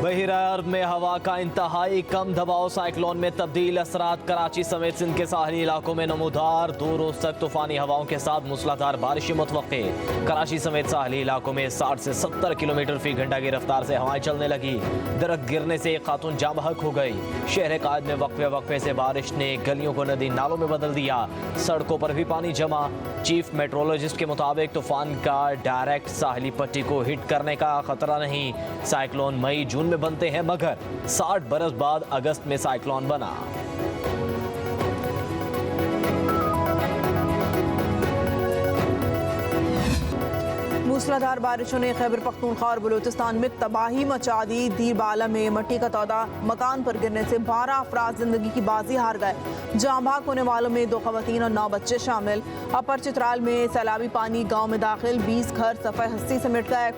बहिरा अरब में हवा का इंतहाई कम दबाव साइक्लोन में तब्दील। असरात कराची समेत सिंध के साहली इलाकों में नमूदार। 2 रोज तक तूफानी हवाओं के साथ मूसलाधार बारिशें मुतवक्के। कराची समेत साहली इलाकों में 60 से 70 किलोमीटर फी घंटा की रफ्तार से हवाएं चलने लगी। दरख्त गिरने से एक खातून जाँ बहक हो गई। शहर कायद में वक्फे वक्फे से बारिश ने गलियों को नदी नालों में बदल दिया। सड़कों पर भी पानी जमा। चीफ मेट्रोलॉजिस्ट के मुताबिक तूफान का डायरेक्ट साहली पट्टी को हिट करने का खतरा नहीं। साइक्लोन मई जून में बनते हैं, मगर 60 बरस बाद अगस्त में साइक्लोन बना। मूसलाधार बारिशों ने खैबर पख्तूनख्वा और बलूचिस्तान में तबाही मचा दी। दीरबाला में मट्टी का तौदा मकान पर गिरने से 12 अफराद जिंदगी की बाजी हार गए। जाँ भाग होने वालों में 2 खवातीन और 9 बच्चे शामिल। अपर चित्राल में सैलाबी पानी गांव में दाखिल, 20 घर सफ़े हस्ती समेट गए।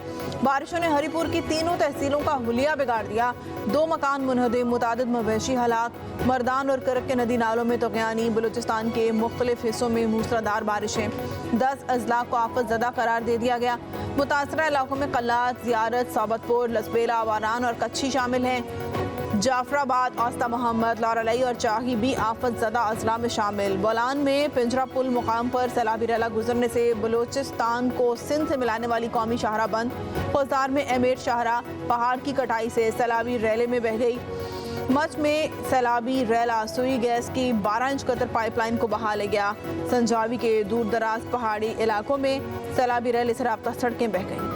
बारिशों ने हरीपुर की 3 तहसीलों का हुलिया बिगाड़ दिया। 2 मकान मुनहदम, मुतादिद मवेशी हलाक। मर्दान और करक के नदी नालों में तुग़यानी। बलूचिस्तान के मुख्तलिफ हिस्सों में मूसलाधार बारिशें। 10 अजला को आफत ज़दा करार दे दिया गया। मुतासरा इलाकों में कल्लात, ज़ियारत, साबतपुर, लसबेला, वारान और कच्छी शामिल हैं। जाफराबाद, आस्ता मोहम्मद, लारलई और चाही भी आफत ज़दा अजला में शामिल। बोलान में पिंजरा पुल मुकाम पर सैलाबी रैला गुजरने से बलूचिस्तान को सिंध से मिलाने वाली कौमी शाहरा बंद। खुलदार में एमेर शाहरा पहाड़ की कटाई से सैलाबी रैले में बह गई। मच में सैलाबी रैला सुई गैस की 12 इंच कतर पाइपलाइन को बहा ले गया। संजावी के दूर दराज पहाड़ी इलाकों में सैलाबी रैले से राब्ता सड़कें बह गईं।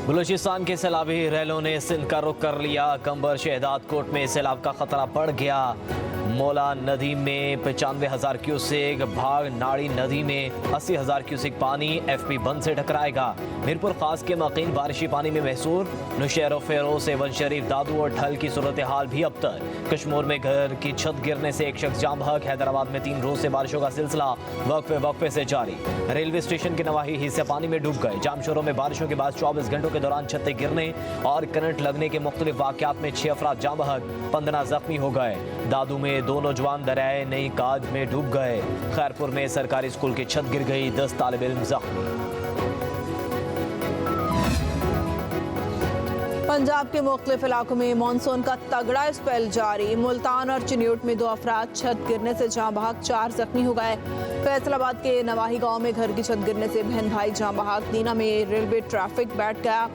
बलूचिस्तान के सैलाबी रैलों ने सिंध का रुख कर लिया। कंबर शहदाद कोट में सैलाब का खतरा बढ़ गया। मौला नदी में 95,000 क्यूसेक, भाग नाड़ी नदी में 80,000 क्यूसेक पानी FP बंद से टकराएगा। मीरपुर खास के मकीन बारिशी पानी में महसूर। नुशैरो फेरो, सेवन शरीफ, दादू और ढल की सूरत हाल भी अब तक। कश्मीर में घर की छत गिरने से एक शख्स जाँ बहक। हैदराबाद में 3 रोज से बारिशों का सिलसिला वक्फे वक्फे से जारी। रेलवे स्टेशन के नवाही हिस्से पानी में डूब गए। जामशोरों में बारिशों के बाद 24 घंटों के दौरान छतें गिरने और करंट लगने के मुख्तलिफ वाक़यात में 6 अफराद जाँ बहक, 15 जख्मी हो गए। दादू में 2 नौजवान दरियाए नई काज में डूब गए। खैरपुर में सरकारी स्कूल की छत गिर गई, 10 तालिब इल्म जख्मी। पंजाब के मुख्तलिफ इलाकों में मानसून का तगड़ा स्पेल जारी। मुल्तान और चिन्यूट में 2 अफराद छत गिरने से जाँ बहक, 4 जख्मी हो गए। फैसलाबाद के नवाही गांव में घर की छत गिरने से बहन भाई जाँ बहक। दीना में रेलवे ट्रैफिक बैठ गया।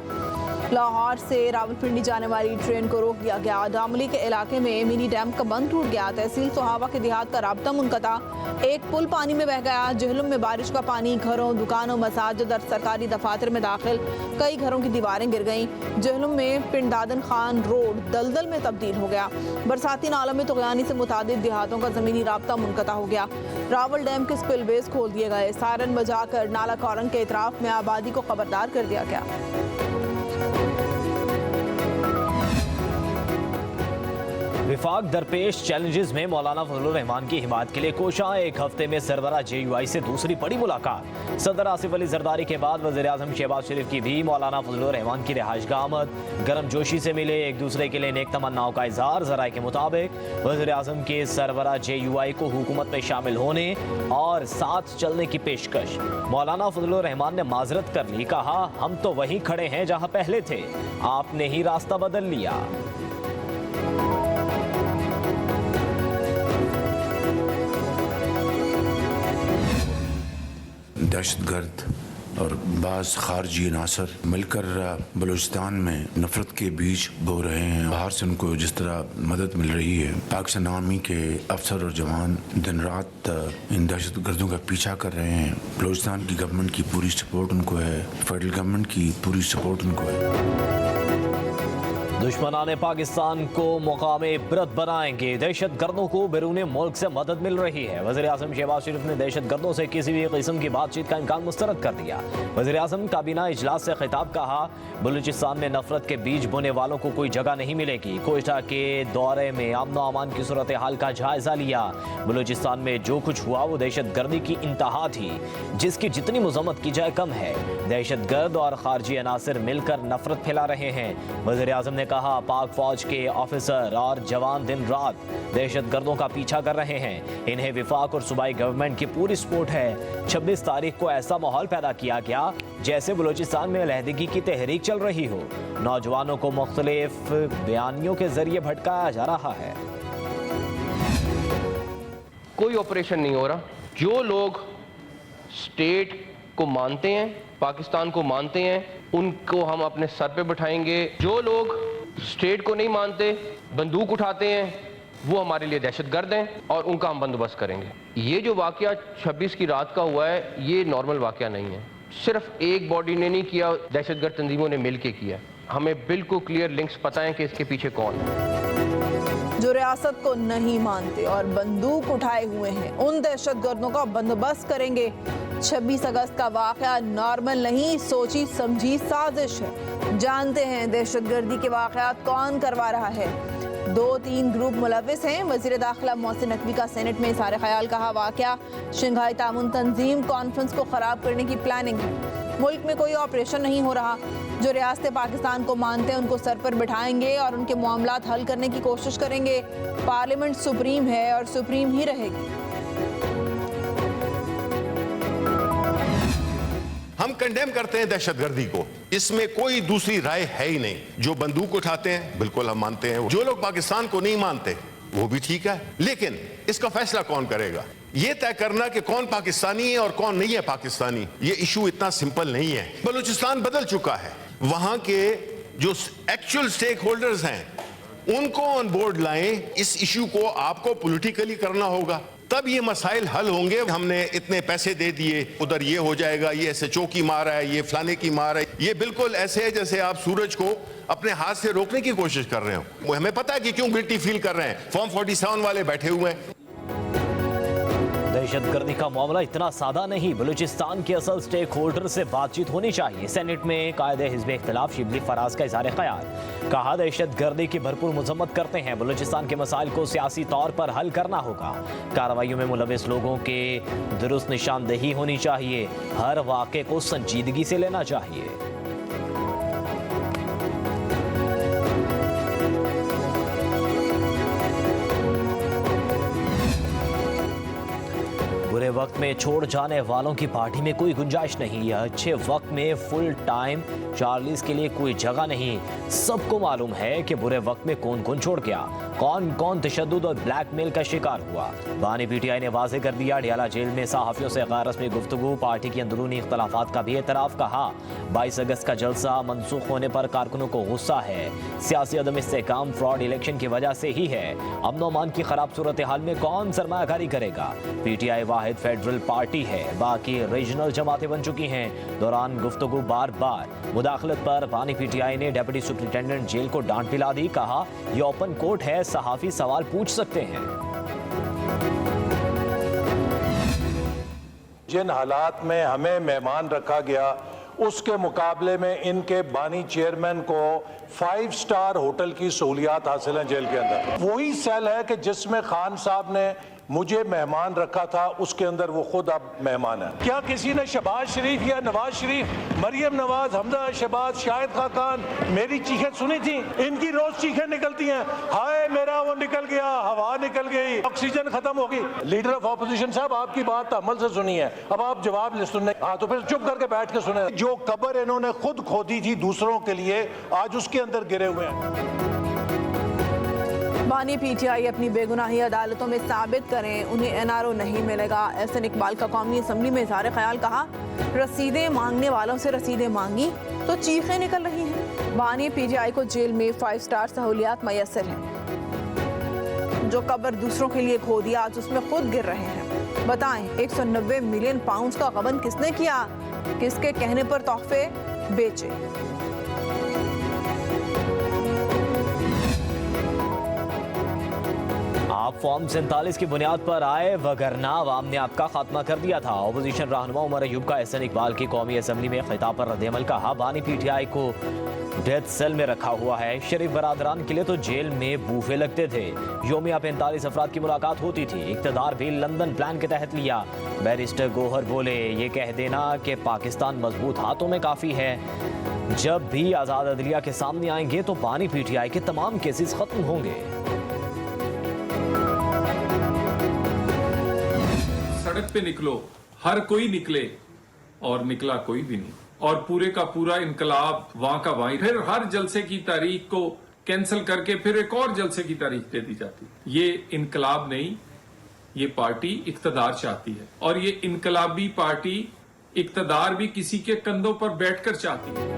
लाहौर से रावलपिंडी जाने वाली ट्रेन को रोक दिया गया। दामली के इलाके में मिनी डैम का बंद टूट गया। तहसील सोहावा के देहात का राब्ता मुनक़ता। एक पुल पानी में बह गया। जहलुम में बारिश का पानी घरों, दुकानों, मसाजिद और सरकारी दफातर में दाखिल। कई घरों की दीवारें गिर गईं। जहलुम में पिंडादन खान रोड दलदल में तब्दील हो गया। बरसाती नालों में तुग़यानी से मुतादिद देहातों का ज़मीनी राब्ता मुनक़ता हो गया। रावल डैम के स्पिलवेज खोल दिए गए। सायरन बजाकर नाला कौरंग के इतराफ में आबादी को खबरदार कर दिया गया। विफाक दरपेश चैलेंजेस में मौलाना फजलुर रहमान की हिमायत के लिए कोशा। 1 हफ्ते में सरबरा JUI से दूसरी बड़ी मुलाकात। सदर आसिफ अली जरदारी के बाद वज़ीर आज़म शहबाज शरीफ की भी मौलाना फजलुर रहमान की रिहाइशगाह आमद। गर्म जोशी से मिले, एक दूसरे के लिए नेक तमन्नाओं का इजहार। ज़राए के मुताबिक वज़ीर आज़म के सरबरा JUI को हुकूमत में शामिल होने और साथ चलने की पेशकश। मौलाना फजलुर रहमान ने माजरत कर ली, कहा हम तो वहीं खड़े हैं जहाँ पहले थे, आपने ही रास्ता बदल लिया। दहशतगर्द और बाज़ खारजी अनासर मिलकर बलूचिस्तान में नफरत के बीज बो रहे हैं। बाहर से उनको जिस तरह मदद मिल रही है, पाकिस्तान आर्मी के अफसर और जवान दिन रात इन दहशतगर्दों का पीछा कर रहे हैं। बलूचिस्तान की गवर्नमेंट की पूरी सपोर्ट उनको है, फेडरल गवर्नमेंट की पूरी सपोर्ट उनको है। दुश्मनाने पाकिस्तान को मुकामे इबरत बनाएंगे। दहशत गर्दों को बैरून मुल्क से मदद मिल रही है। वज़ीर आज़म शहबाज शरीफ ने दहशत गर्दों से किसी भी किस्म की बातचीत का इम्कान मुस्तरद कर दिया। वज़ीर आज़म काबीना इजलास से खिताब, कहा बलूचिस्तान में नफरत के बीज बोने वालों को कोई जगह नहीं मिलेगी। कोयटा के दौरे में अमन व अमान की सूरत हाल का जायजा लिया। बलूचिस्तान में जो कुछ हुआ वो दहशत गर्दी की इंतहा थी, जिसकी जितनी मजम्मत की जाए कम है। दहशत गर्द और खारजी अनासर मिलकर नफरत फैला रहे हैं। वज़ीर आज़म ने कहा पाक फौज के ऑफिसर और जवान दिन रात दहशतगर्दों का पीछा कर रहे हैं। इन्हें विफाक और सूबाई गवर्नमेंट की पूरी सपोर्ट है। 26 तारीख को ऐसा माहौल पैदा किया गया जैसे बलूचिस्तान में अलहदगी की तहरीक चल रही हो। नौजवानों को मुख्तलिफ बयानियों के जरिए भटकाया जा रहा है। कोई ऑपरेशन नहीं हो रहा। जो लोग स्टेट को मानते हैं, पाकिस्तान को मानते हैं, उनको हम अपने सर पे बिठाएंगे। जो लोग स्टेट को नहीं मानते, बंदूक उठाते हैं, वो हमारे लिए दहशतगर्द हैं और उनका हम बंदोबस्त करेंगे। ये जो वाकया 26 की रात का हुआ है, ये नॉर्मल वाकया नहीं है। सिर्फ एक बॉडी ने नहीं किया, दहशतगर्द तंजीमों ने मिल के किया। हमें बिल्कुल क्लियर लिंक्स पता है कि इसके पीछे कौन है। जो रियासत को नहीं मानते और बंदूक उठाए हुए हैं, उन दहशतगर्दों का बंदोबस्त करेंगे। 26 अगस्त का वाकया नॉर्मल नहीं, सोची समझी साजिश है। जानते हैं दहशतगर्दी के वाकयात कौन करवा रहा है। 2-3 ग्रुप मुलविस हैं। वज़ीर दाखिला मोहसिन नकवी का सेनेट में इज़हार ख्याल कहा वाकया शंघाई ताउन तंजीम कॉन्फ्रेंस को ख़राब करने की प्लानिंग है। मुल्क में कोई ऑपरेशन नहीं हो रहा। जो रियासतें पाकिस्तान को मानते हैं उनको सर पर बिठाएंगे और उनके मामलात हल करने की कोशिश करेंगे। पार्लियामेंट सुप्रीम है और सुप्रीम ही रहेगी। हम कंडेम करते हैं दहशतगर्दी को, इसमें कोई दूसरी राय है ही नहीं। जो बंदूक उठाते हैं बिल्कुल हम मानते हैं। जो लोग पाकिस्तान को नहीं मानते वो भी ठीक है, लेकिन इसका फैसला कौन करेगा? ये तय करना कि कौन पाकिस्तानी है और कौन नहीं है पाकिस्तानी, ये इशू इतना सिंपल नहीं है। बलूचिस्तान बदल चुका है। वहां के जो एक्चुअल स्टेक होल्डर्स हैं उनको ऑन बोर्ड लाएं। इस इशू को आपको पॉलिटिकली करना होगा, तब ये मसाइल हल होंगे। हमने इतने पैसे दे दिए, उधर ये हो जाएगा, ये SHO की मार है, ये फलाने की मार है। ये बिल्कुल ऐसे है जैसे आप सूरज को अपने हाथ से रोकने की कोशिश कर रहे हो। हमें पता है कि क्यों गिल्टी फील कर रहे हैं। फॉर्म 47 वाले बैठे हुए हैं। दहशतगर्दी का मामला इतना सादा नहीं। बलूचिस्तान के असल स्टेक होल्डर से बातचीत होनी चाहिए। सेनेट में कायदे हिज़्ब इख्तिलाफ शिबली फराज का इज़हार ख्याल। कहा दहशतगर्दी की भरपूर मजम्मत करते हैं। बलूचिस्तान के मसाइल को सियासी तौर पर हल करना होगा। कार्रवाइयों में मुलविस लोगों के दुरुस्त निशानदेही होनी चाहिए। हर वाक़े को संजीदगी से लेना चाहिए। बुरे वक्त में छोड़ जाने वालों की पार्टी में कोई गुंजाइश नहीं। अच्छे वक्त में फुल टाइम चार्लीज के लिए कोई जगह नहीं। सबको मालूम है कि बुरे वक्त में कौन कौन छोड़ गया, कौन कौन तशद्दुद और ब्लैकमेल का शिकार हुआ। बानी PTI ने वाज़ेह कर दिया। डियाला जेल में सहाफ़ियों से गैर रस्मी गुफ्तगू, पार्टी की अंदरूनी इख्तलाफात का भी एतराफ़। कहा 22 अगस्त का जलसा मनसूख होने पर कारकुनों को गुस्सा है। सियासी अदम इस्तेहकाम फ्रॉड इलेक्शन की वजह से ही है। अमन व अमान की खराब सूरत हाल में कौन सरमायाकारी करेगा? PTI वाहिद फेडरल पार्टी है, बाकी रीजनल जमातें बन चुकी हैं। दौरान गुफ्तगू बार बार मुदाखलत पर बानी PTI ने डिप्टी सुपरिटेंडेंट जेल को डांट पिला दी। कहा यह ओपन कोर्ट है, सहाफ़ी सवाल पूछ सकते हैं। जिन हालात में हमें मेहमान रखा गया उसके मुकाबले में इनके बानी चेयरमैन को 5 स्टार होटल की सहूलियात हासिल है जेल के अंदर। वही सेल है कि जिसमें खान साहब ने मुझे मेहमान रखा था, उसके अंदर वो खुद अब मेहमान है। क्या किसी ने शहबाज शरीफ या नवाज शरीफ, मरियम नवाज, हमजा शहबाज, शाहिद खाकान मेरी चीखें सुनी थी? इनकी रोज चीखें निकलती हैं, हाय मेरा वो निकल गया, हवा निकल गई, ऑक्सीजन खत्म होगी। लीडर ऑफ ऑपोजिशन साहब आपकी बात अमल से सुनी है, अब आप जवाब सुनने, हाँ तो फिर चुप करके बैठ के सुने। जो कब्र इन्होंने खुद खोदी थी दूसरों के लिए, आज उसके अंदर गिरे हुए हैं। बानी PTI अपनी बेगुनाही अदालतों में साबित करें, उन्हें NRO नहीं मिलेगा। एहसन इकबाल का कौमी असम्बली में इज़हार ख्याल। कहा रसीदें मांगने वालों से रसीदें मांगी तो चीखें निकल रही हैं। बानी PTI को जेल में 5 स्टार सहूलियात मैसर हैं। जो कब्र दूसरों के लिए खो दिया, आज उसमें खुद गिर रहे हैं। बताएं 190 मिलियन पाउंड का गबन किसने किया? किसके कहने पर तोहफे बेचे? आप फॉर्म 47 की बुनियाद पर आए, वगरना अवाम ने आपका खात्मा कर दिया था। अपोजिशन रहनुमा उमर अयूब का एहसन इकबाल की कौमी असम्बली में खिताब पर रद्द-ए-अमल। कहा बानी PTI को डेथ सेल में रखा हुआ है। शरीफ बरादरान के लिए तो जेल में बूफे लगते थे। योमिया 45 अफराद की मुलाकात होती थी। इक़्तिदार भी लंदन प्लान के तहत लिया। बैरिस्टर गोहर बोले, ये कह देना कि पाकिस्तान मजबूत हाथों में काफ़ी है। जब भी आज़ाद अदलिया के सामने आएंगे तो पानी पीटीआई के तमाम केसेस खत्म होंगे। सड़क पे निकलो, हर कोई निकले और निकला कोई भी नहीं, और पूरे का पूरा इनकलाब वहां का वहीं, फिर हर जलसे की तारीख को कैंसिल करके फिर एक और जलसे की तारीख दे दी जाती। ये इनकलाब नहीं, ये पार्टी इक्तदार चाहती है, और ये इनकलाबी पार्टी इक्तदार भी किसी के कंधों पर बैठकर चाहती है।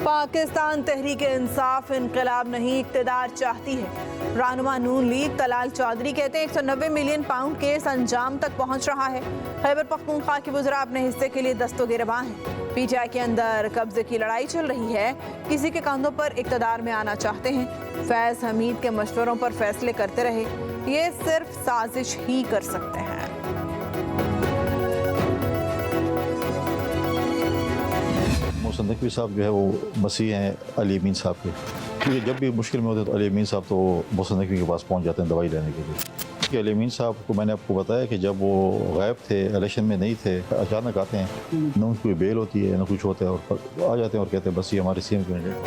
पाकिस्तान तहरीक इंसाफ इनकलाब नहीं इक़्तिदार चाहती है। रहनुमा नून लीग तलाल चौधरी कहते हैं 190 मिलियन पाउंड केस अंजाम तक पहुंच रहा है। खैबर पख्तूनख्वा के वज़रा अपने हिस्से के लिए दस्तो गिरबां हैं। पीटीआई के अंदर कब्जे की लड़ाई चल रही है। किसी के कंधों पर इक़्तिदार में आना चाहते हैं। फैज़ हमीद के मशवरों पर फैसले करते रहे। ये सिर्फ साजिश ही कर सकते हैं। मोहसिन नकवी साहब जो है वो मसीह हैं अली अमीन साहब के, क्योंकि जब भी मुश्किल में होते तो अली अमीन साहब तो मोहसिन नकवी के पास पहुंच जाते हैं दवाई लेने के लिए। कि अली अमीन साहब को मैंने आपको बताया कि जब वो गायब थे, इलेक्शन में नहीं थे, अचानक आते हैं, न उनकी कोई बेल होती है न कुछ होता है, और आ जाते हैं और कहते हैं बस ये हमारे CM candidate.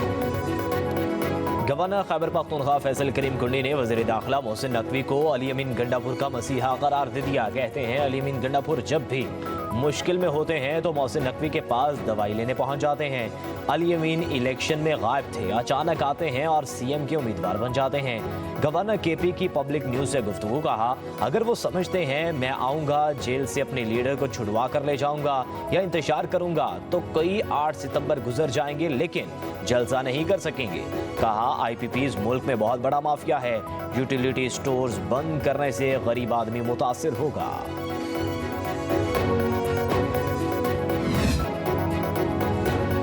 Governor Khyber Pakhtunkhwa Faisal Karim Kundi ने वज़ीर दाखिला मोहसिन नकवी को अली अमीन गंडापुर का मसीहा करार दे दिया। कहते हैं अली अमीन गंडापुर जब भी मुश्किल में होते हैं तो मोहसिन नकवी के पास दवाई लेने पहुंच जाते हैं। अली अमीन इलेक्शन में गायब थे, अचानक आते हैं और सीएम के उम्मीदवार बन जाते हैं। गवर्नर केपी की पब्लिक न्यूज़ से गुफ्तगू कहा, अगर वो समझते हैं मैं आऊँगा जेल से अपने लीडर को छुड़वा कर ले जाऊँगा या इंतजार करूँगा तो कई 8 सितंबर गुजर जाएंगे लेकिन जलसा नहीं कर सकेंगे। कहा IPPs मुल्क में बहुत बड़ा माफिया है, यूटिलिटी स्टोर्स बंद करने से गरीब आदमी मुतासिर होगा।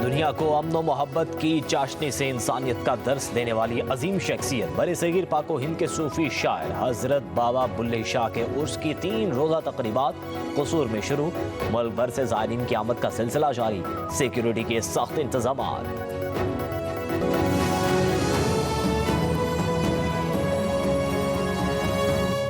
दुनिया को अमन व मोहब्बत की चाशनी से इंसानियत का दर्स देने वाली अजीम शख्सियत बरसगीर पाको हिंद के सूफी शायर हजरत बाबा बुल्ले शाह के उर्स की 3 रोज़ा तकरीबात कसूर में शुरू। मुल्क भर से ज़ायरीन की आमद का सिलसिला जारी। सिक्योरिटी के सख्त इंतजामात।